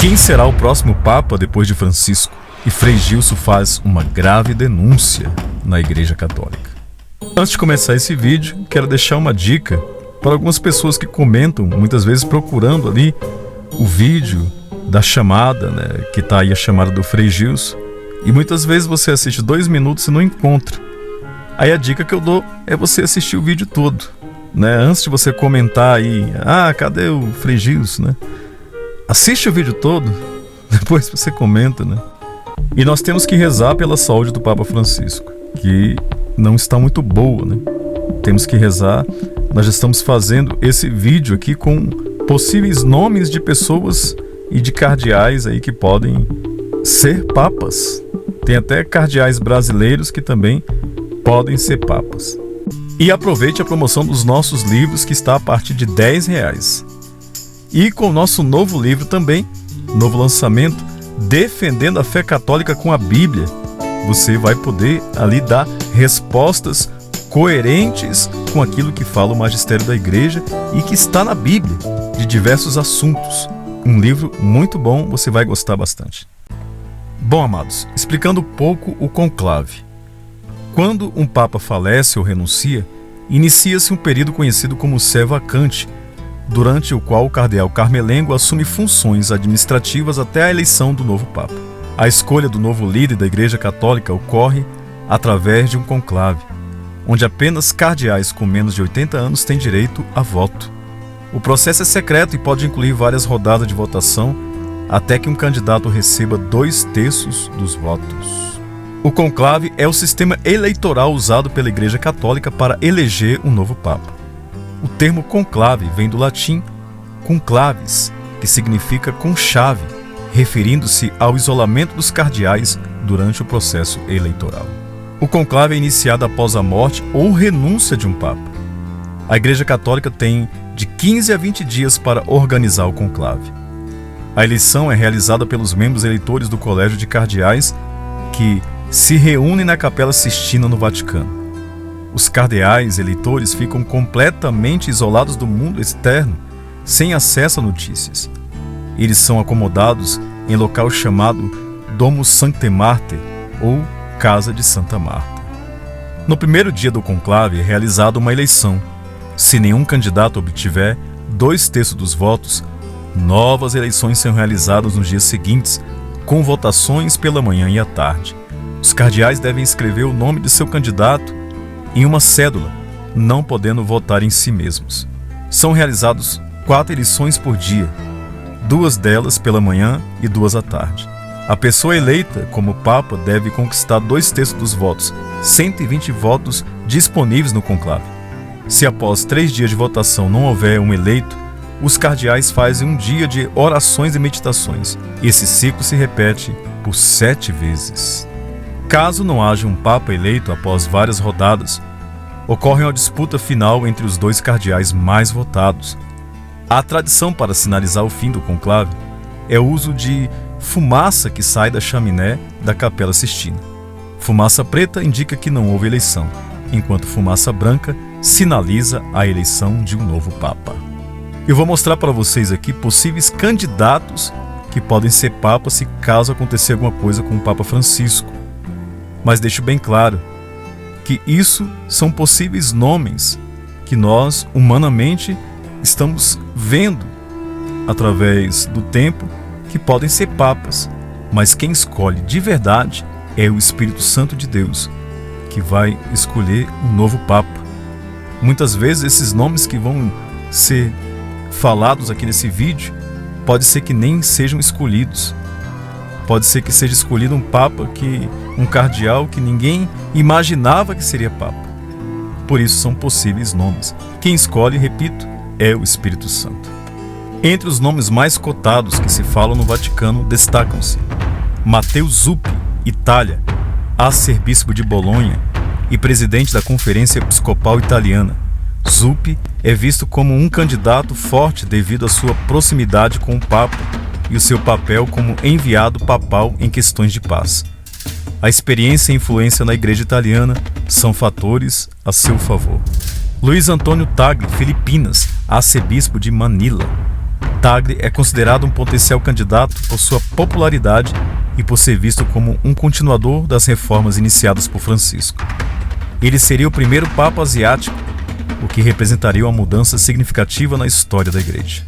Quem será o próximo Papa depois de Francisco? E Frei Gilson faz uma grave denúncia na Igreja Católica. Antes de começar esse vídeo, quero deixar uma dica para algumas pessoas que comentam, muitas vezes procurando ali o vídeo da chamada, que está aí a chamada do Frei Gilson, e muitas vezes você assiste 2 minutos e não encontra. Aí a dica que eu dou é você assistir o vídeo todo, antes de você comentar aí, cadê o Frei Gilson, Assiste o vídeo todo, depois você comenta, E nós temos que rezar pela saúde do Papa Francisco, que não está muito boa, Temos que rezar. Nós já estamos fazendo esse vídeo aqui com possíveis nomes de pessoas e de cardeais aí que podem ser papas. Tem até cardeais brasileiros que também podem ser papas. E aproveite a promoção dos nossos livros, que está a partir de R$10. E com o nosso novo livro também, novo lançamento, Defendendo a Fé Católica com a Bíblia, você vai poder ali dar respostas coerentes com aquilo que fala o magistério da Igreja e que está na Bíblia, de diversos assuntos. Um livro muito bom, você vai gostar bastante. Bom, amados, explicando um pouco o conclave. Quando um Papa falece ou renuncia, inicia-se um período conhecido como sé vacante, durante o qual o cardeal Carmelengo assume funções administrativas até a eleição do novo Papa. A escolha do novo líder da Igreja Católica ocorre através de um conclave, onde apenas cardeais com menos de 80 anos têm direito a voto. O processo é secreto e pode incluir várias rodadas de votação até que um candidato receba 2/3 dos votos. O conclave é o sistema eleitoral usado pela Igreja Católica para eleger um novo Papa. O termo conclave vem do latim conclaves, que significa com chave, referindo-se ao isolamento dos cardeais durante o processo eleitoral. O conclave é iniciado após a morte ou renúncia de um Papa. A Igreja Católica tem de 15 a 20 dias para organizar o conclave. A eleição é realizada pelos membros eleitores do Colégio de Cardeais, que se reúnem na Capela Sistina no Vaticano. Os cardeais eleitores ficam completamente isolados do mundo externo, sem acesso a notícias. Eles são acomodados em local chamado Domus Sanctae Marthae, ou Casa de Santa Marta. No primeiro dia do conclave é realizada uma eleição. Se nenhum candidato obtiver 2/3 dos votos, novas eleições são realizadas nos dias seguintes, com votações pela manhã e à tarde. Os cardeais devem escrever o nome de seu candidato em uma cédula, não podendo votar em si mesmos. São realizadas 4 eleições por dia, 2 delas pela manhã e 2 à tarde. A pessoa eleita como Papa deve conquistar 2/3 dos votos, 120 votos disponíveis no conclave. Se após 3 dias de votação não houver um eleito, os cardeais fazem um dia de orações e meditações. Esse ciclo se repete por 7 vezes. Caso não haja um Papa eleito após várias rodadas, ocorre uma disputa final entre os 2 cardeais mais votados. A tradição para sinalizar o fim do conclave é o uso de fumaça que sai da chaminé da Capela Sistina. Fumaça preta indica que não houve eleição, enquanto fumaça branca sinaliza a eleição de um novo Papa. Eu vou mostrar para vocês aqui possíveis candidatos que podem ser Papa se caso acontecer alguma coisa com o Papa Francisco. Mas deixo bem claro que isso são possíveis nomes que nós, humanamente, estamos vendo através do tempo que podem ser papas. Mas quem escolhe de verdade é o Espírito Santo de Deus, que vai escolher um novo Papa. Muitas vezes esses nomes que vão ser falados aqui nesse vídeo, pode ser que nem sejam escolhidos. Pode ser que seja escolhido um Papa, um cardeal que ninguém imaginava que seria Papa. Por isso são possíveis nomes. Quem escolhe, repito, é o Espírito Santo. Entre os nomes mais cotados que se falam no Vaticano destacam-se Matteo Zuppi, Itália, arcebispo de Bolonha e presidente da Conferência Episcopal Italiana. Zuppi é visto como um candidato forte devido à sua proximidade com o Papa e o seu papel como enviado papal em questões de paz. A experiência e influência na Igreja Italiana são fatores a seu favor. Luiz Antônio Tagle, Filipinas, arcebispo de Manila. Tagle é considerado um potencial candidato por sua popularidade e por ser visto como um continuador das reformas iniciadas por Francisco. Ele seria o primeiro Papa asiático, o que representaria uma mudança significativa na história da Igreja.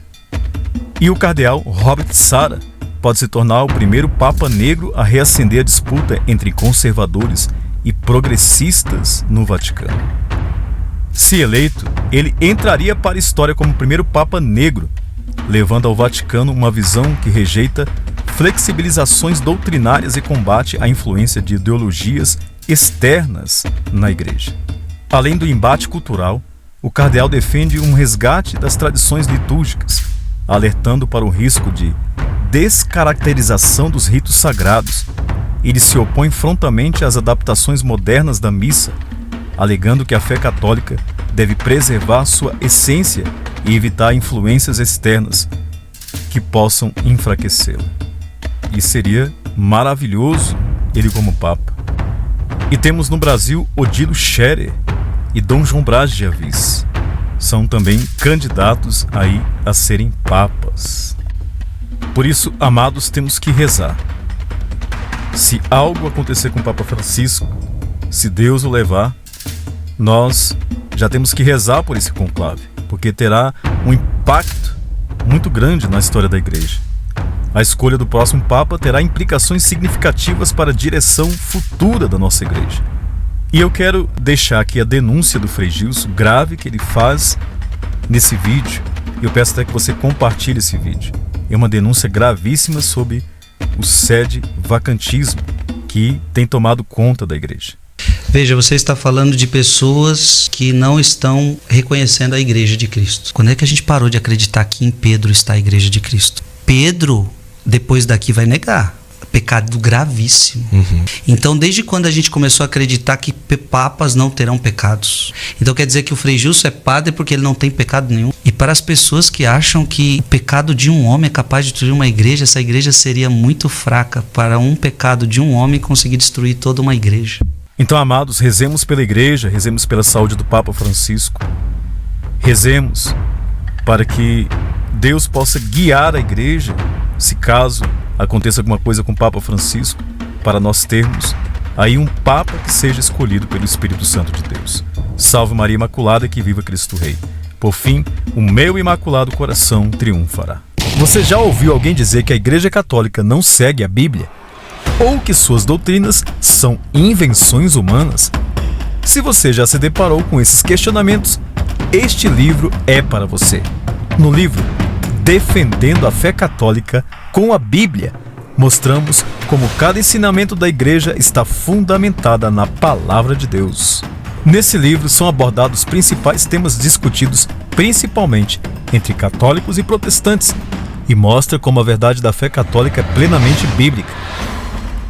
E o cardeal Robert Sarah pode se tornar o primeiro Papa negro a reacender a disputa entre conservadores e progressistas no Vaticano. Se eleito, ele entraria para a história como o primeiro Papa negro, levando ao Vaticano uma visão que rejeita flexibilizações doutrinárias e combate a influência de ideologias externas na Igreja. Além do embate cultural, o cardeal defende um resgate das tradições litúrgicas, alertando para o risco de descaracterização dos ritos sagrados. Ele se opõe frontalmente às adaptações modernas da missa, alegando que a fé católica deve preservar sua essência e evitar influências externas que possam enfraquecê-la. E seria maravilhoso ele como Papa. E temos no Brasil Odilo Scherer e Dom João Braz de Avis. São também candidatos aí a serem papas. Por isso, amados, temos que rezar. Se algo acontecer com o Papa Francisco, se Deus o levar, nós já temos que rezar por esse conclave, porque terá um impacto muito grande na história da Igreja. A escolha do próximo Papa terá implicações significativas para a direção futura da nossa Igreja. E eu quero deixar aqui a denúncia do Frei Gilson, grave, que ele faz nesse vídeo. Eu peço até que você compartilhe esse vídeo. É uma denúncia gravíssima sobre o sede vacantismo que tem tomado conta da Igreja. Veja, você está falando de pessoas que não estão reconhecendo a Igreja de Cristo. Quando é que a gente parou de acreditar que em Pedro está a Igreja de Cristo? Pedro, depois daqui, vai negar. Pecado gravíssimo. Então, desde quando a gente começou a acreditar que papas não terão pecados? Então, quer dizer que o Frei Gilson é padre porque ele não tem pecado nenhum? E para as pessoas que acham que o pecado de um homem é capaz de destruir uma igreja, essa igreja seria muito fraca para um pecado de um homem conseguir destruir toda uma igreja. Então, amados, rezemos pela Igreja, rezemos pela saúde do Papa Francisco. Rezemos para que Deus possa guiar a Igreja, se caso aconteça alguma coisa com o Papa Francisco, para nós termos aí um Papa que seja escolhido pelo Espírito Santo de Deus. Salve Maria Imaculada, que viva Cristo Rei. Por fim, o meu imaculado coração triunfará. Você já ouviu alguém dizer que a Igreja Católica não segue a Bíblia? Ou que suas doutrinas são invenções humanas? Se você já se deparou com esses questionamentos, este livro é para você. No livro Defendendo a Fé Católica com a Bíblia, mostramos como cada ensinamento da Igreja está fundamentada na Palavra de Deus. Nesse livro são abordados os principais temas discutidos principalmente entre católicos e protestantes e mostra como a verdade da fé católica é plenamente bíblica,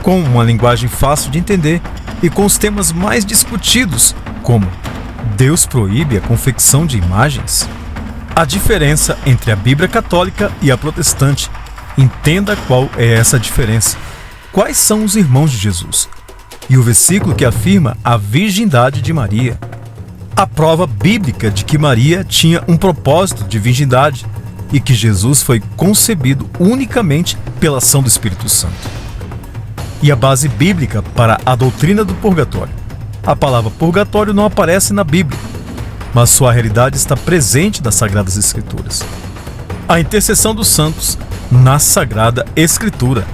com uma linguagem fácil de entender e com os temas mais discutidos, como Deus proíbe a confecção de imagens? A diferença entre a Bíblia católica e a protestante. Entenda qual é essa diferença. Quais são os irmãos de Jesus? E o versículo que afirma a virgindade de Maria. A prova bíblica de que Maria tinha um propósito de virgindade e que Jesus foi concebido unicamente pela ação do Espírito Santo. E a base bíblica para a doutrina do purgatório. A palavra purgatório não aparece na Bíblia, mas sua realidade está presente nas Sagradas Escrituras. A intercessão dos santos na Sagrada Escritura.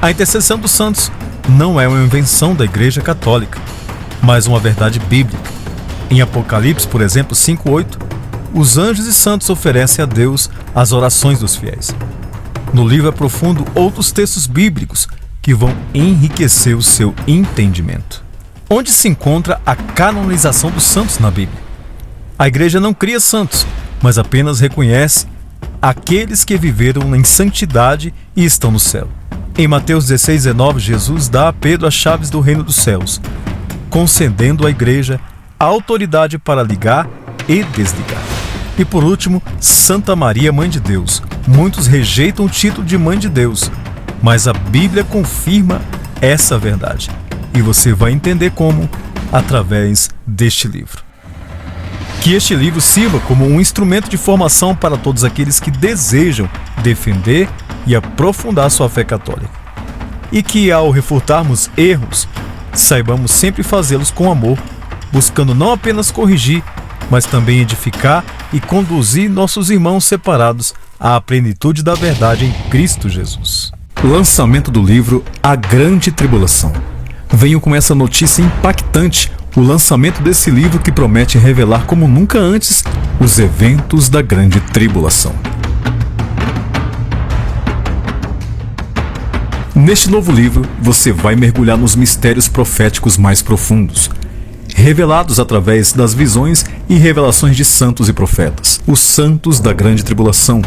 A intercessão dos santos não é uma invenção da Igreja Católica, mas uma verdade bíblica. Em Apocalipse, por exemplo, 5:8, os anjos e santos oferecem a Deus as orações dos fiéis. No livro aprofundo outros textos bíblicos que vão enriquecer o seu entendimento. Onde se encontra a canonização dos santos na Bíblia? A Igreja não cria santos, mas apenas reconhece aqueles que viveram em santidade e estão no céu. Em Mateus 16:19, Jesus dá a Pedro as chaves do reino dos céus, concedendo à Igreja a autoridade para ligar e desligar. E por último, Santa Maria, Mãe de Deus. Muitos rejeitam o título de Mãe de Deus, mas a Bíblia confirma essa verdade. E você vai entender como através deste livro. Que este livro sirva como um instrumento de formação para todos aqueles que desejam defender e aprofundar sua fé católica. E que, ao refutarmos erros, saibamos sempre fazê-los com amor, buscando não apenas corrigir, mas também edificar e conduzir nossos irmãos separados à plenitude da verdade em Cristo Jesus. Lançamento do livro A Grande Tribulação. Venho com essa notícia impactante, o lançamento desse livro que promete revelar como nunca antes os eventos da Grande Tribulação. Neste novo livro, você vai mergulhar nos mistérios proféticos mais profundos, revelados através das visões e revelações de santos e profetas, os santos da Grande Tribulação,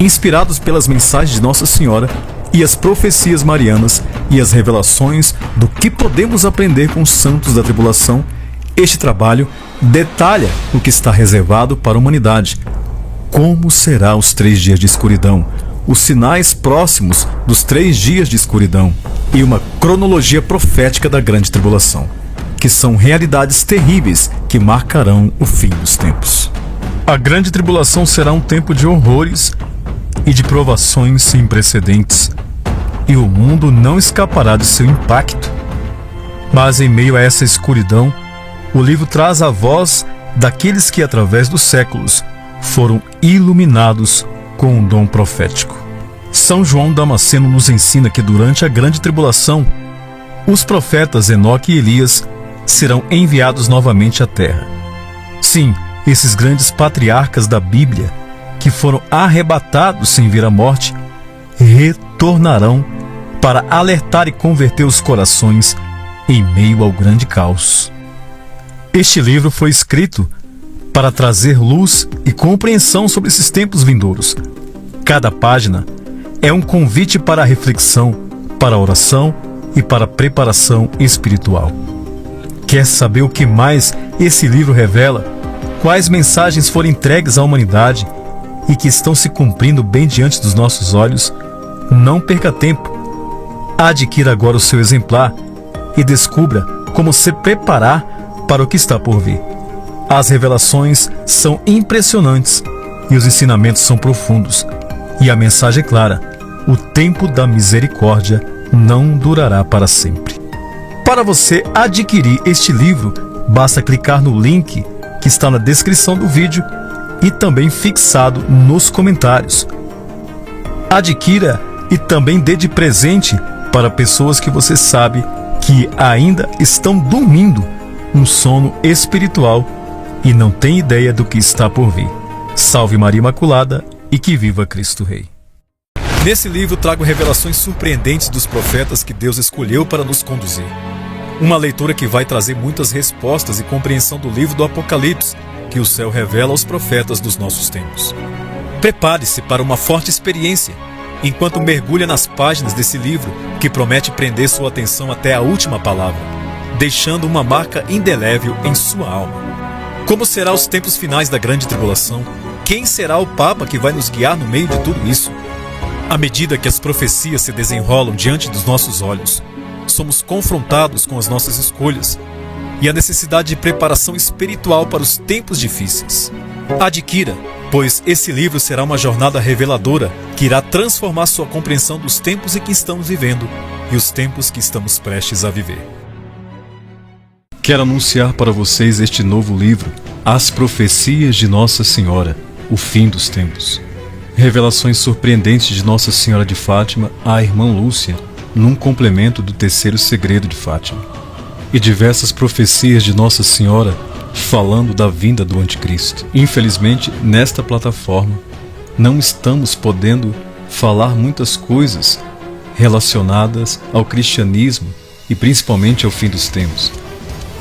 inspirados pelas mensagens de Nossa Senhora e as profecias marianas e as revelações do que podemos aprender com os santos da tribulação. Este trabalho detalha o que está reservado para a humanidade, como será os 3 dias de escuridão, os sinais próximos dos 3 dias de escuridão e uma cronologia profética da Grande Tribulação, que são realidades terríveis que marcarão o fim dos tempos. A Grande Tribulação será um tempo de horrores e de provações sem precedentes, e o mundo não escapará de seu impacto. Mas em meio a essa escuridão, o livro traz a voz daqueles que, através dos séculos, foram iluminados com um dom profético. São João Damasceno nos ensina que durante a Grande Tribulação, os profetas Enoque e Elias serão enviados novamente à Terra. Sim, esses grandes patriarcas da Bíblia, que foram arrebatados sem ver a morte, retornarão para alertar e converter os corações em meio ao grande caos. Este livro foi escrito para trazer luz e compreensão sobre esses tempos vindouros. Cada página é um convite para a reflexão, para a oração e para a preparação espiritual. Quer saber o que mais esse livro revela? Quais mensagens foram entregues à humanidade e que estão se cumprindo bem diante dos nossos olhos? Não perca tempo. Adquira agora o seu exemplar e descubra como se preparar para o que está por vir. As revelações são impressionantes e os ensinamentos são profundos. E a mensagem é clara: o tempo da misericórdia não durará para sempre. Para você adquirir este livro, basta clicar no link que está na descrição do vídeo e também fixado nos comentários. Adquira e também dê de presente para pessoas que você sabe que ainda estão dormindo um sono espiritual e não tem ideia do que está por vir. Salve Maria Imaculada e que viva Cristo Rei. Nesse livro trago revelações surpreendentes dos profetas que Deus escolheu para nos conduzir. Uma leitura que vai trazer muitas respostas e compreensão do livro do Apocalipse, que o céu revela aos profetas dos nossos tempos. Prepare-se para uma forte experiência, enquanto mergulha nas páginas desse livro que promete prender sua atenção até a última palavra, deixando uma marca indelével em sua alma. Como serão os tempos finais da Grande Tribulação? Quem será o Papa que vai nos guiar no meio de tudo isso? À medida que as profecias se desenrolam diante dos nossos olhos, somos confrontados com as nossas escolhas e a necessidade de preparação espiritual para os tempos difíceis. Adquira, pois esse livro será uma jornada reveladora que irá transformar sua compreensão dos tempos em que estamos vivendo e os tempos que estamos prestes a viver. Quero anunciar para vocês este novo livro, As Profecias de Nossa Senhora, o Fim dos Tempos. Revelações surpreendentes de Nossa Senhora de Fátima à irmã Lúcia, num complemento do terceiro segredo de Fátima. E diversas profecias de Nossa Senhora falando da vinda do Anticristo. Infelizmente, nesta plataforma, não estamos podendo falar muitas coisas relacionadas ao cristianismo e principalmente ao fim dos tempos.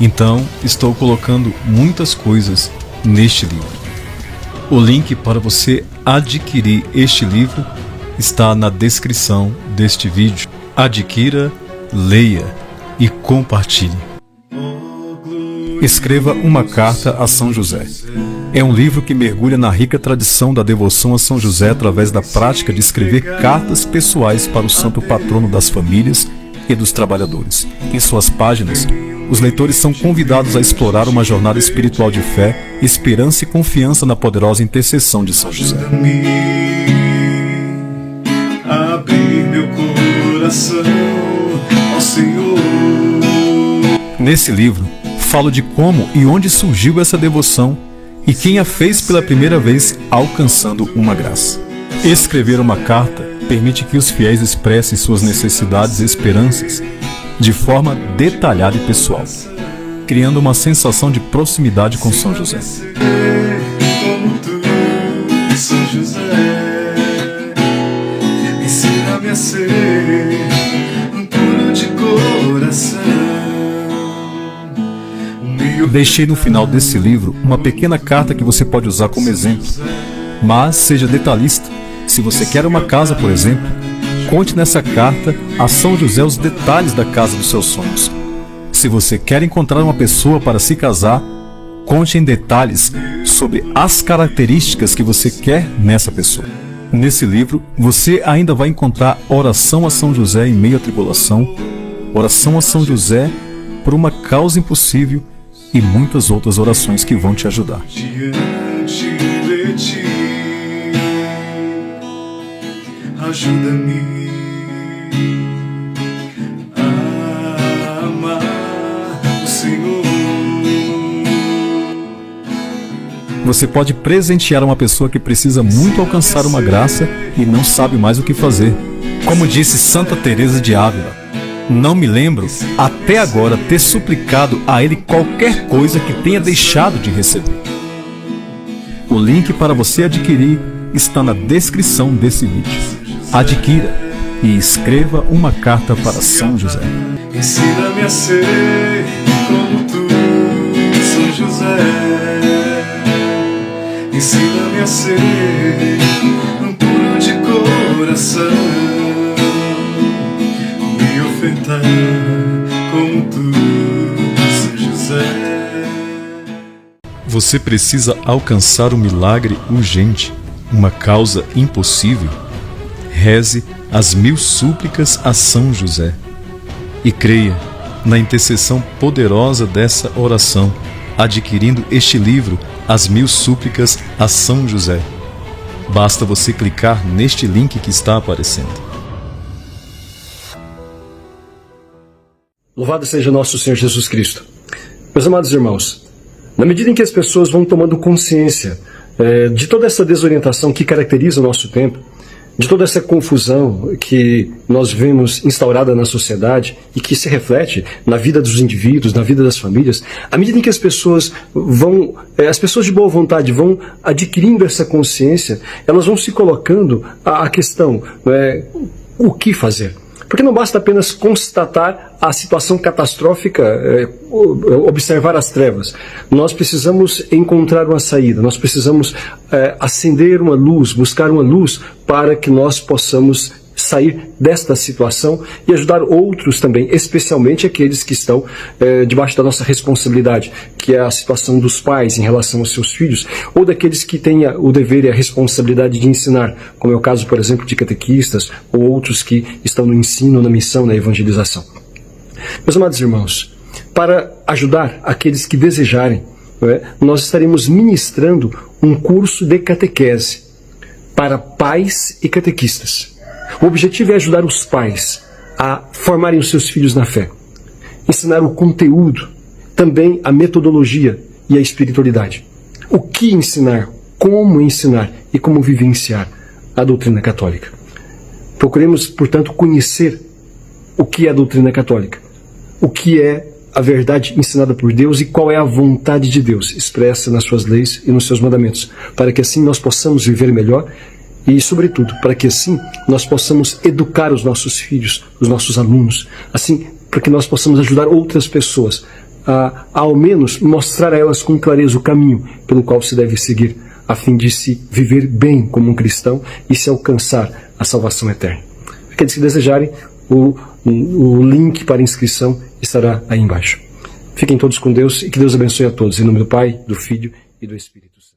Então, estou colocando muitas coisas neste livro. O link para você adquirir este livro está na descrição deste vídeo. Adquira, leia e compartilhe. Escreva uma carta a São José. É um livro que mergulha na rica tradição da devoção a São José através da prática de escrever cartas pessoais para o santo patrono das famílias e dos trabalhadores. Em suas páginas, os leitores são convidados a explorar uma jornada espiritual de fé, esperança e confiança na poderosa intercessão de São José. Abrir meu coração ao Senhor. Nesse livro, falo de como e onde surgiu essa devoção e quem a fez pela primeira vez alcançando uma graça. Escrever uma carta permite que os fiéis expressem suas necessidades e esperanças de forma detalhada e pessoal, criando uma sensação de proximidade com São José. Como tu, São José, ensina-me a ser puro de coração. Deixei no final desse livro uma pequena carta que você pode usar como exemplo, mas seja detalhista. Se você quer uma casa, por exemplo, conte nessa carta a São José os detalhes da casa dos seus sonhos. Se você quer encontrar uma pessoa para se casar, conte em detalhes sobre as características que você quer nessa pessoa. Nesse livro, você ainda vai encontrar oração a São José em meio à tribulação, oração a São José por uma causa impossível e muitas outras orações que vão te ajudar. Diante de ti, ajuda-me a amar o Senhor. Você pode presentear uma pessoa que precisa muito alcançar uma graça e não sabe mais o que fazer. Como disse Santa Teresa de Ávila, não me lembro até agora ter suplicado a ele qualquer coisa que tenha deixado de receber. O link para você adquirir está na descrição desse vídeo. Adquira e escreva uma carta para São José. Ensina-me a ser como tu, São José. Ensina-me a ser puro de coração. Me ofertar como tu, São José. Você precisa alcançar um milagre urgente, uma causa impossível? Reze as 1000 súplicas a São José e creia na intercessão poderosa dessa oração, adquirindo este livro, As 1000 súplicas a São José. Basta você clicar neste link que está aparecendo. Louvado seja nosso Senhor Jesus Cristo. Meus amados irmãos, na medida em que as pessoas vão tomando consciência de toda essa desorientação que caracteriza o nosso tempo, de toda essa confusão que nós vemos instaurada na sociedade e que se reflete na vida dos indivíduos, na vida das famílias, à medida em que as pessoas de boa vontade vão adquirindo essa consciência, elas vão se colocando a questão, o que fazer? Porque não basta apenas constatar a situação catastrófica, observar as trevas. Nós precisamos encontrar uma saída, nós precisamos acender uma luz, buscar uma luz para que nós possamos sair desta situação e ajudar outros também, especialmente aqueles que estão debaixo da nossa responsabilidade, que é a situação dos pais em relação aos seus filhos, ou daqueles que têm o dever e a responsabilidade de ensinar, como é o caso, por exemplo, de catequistas, ou outros que estão no ensino, na missão, na evangelização. Meus amados irmãos, para ajudar aqueles que desejarem, nós estaremos ministrando um curso de catequese para pais e catequistas. O objetivo é ajudar os pais a formarem os seus filhos na fé, ensinar o conteúdo, também a metodologia e a espiritualidade. O que ensinar, como ensinar e como vivenciar a doutrina católica. Procuremos, portanto, conhecer o que é a doutrina católica, o que é a verdade ensinada por Deus e qual é a vontade de Deus expressa nas suas leis e nos seus mandamentos, para que assim nós possamos viver melhor e, sobretudo, para que assim nós possamos educar os nossos filhos, os nossos alunos, assim, para que nós possamos ajudar outras pessoas a, ao menos, mostrar a elas com clareza o caminho pelo qual se deve seguir, a fim de se viver bem como um cristão e se alcançar a salvação eterna. Aqueles que desejarem, o link para inscrição estará aí embaixo. Fiquem todos com Deus e que Deus abençoe a todos. Em nome do Pai, do Filho e do Espírito Santo.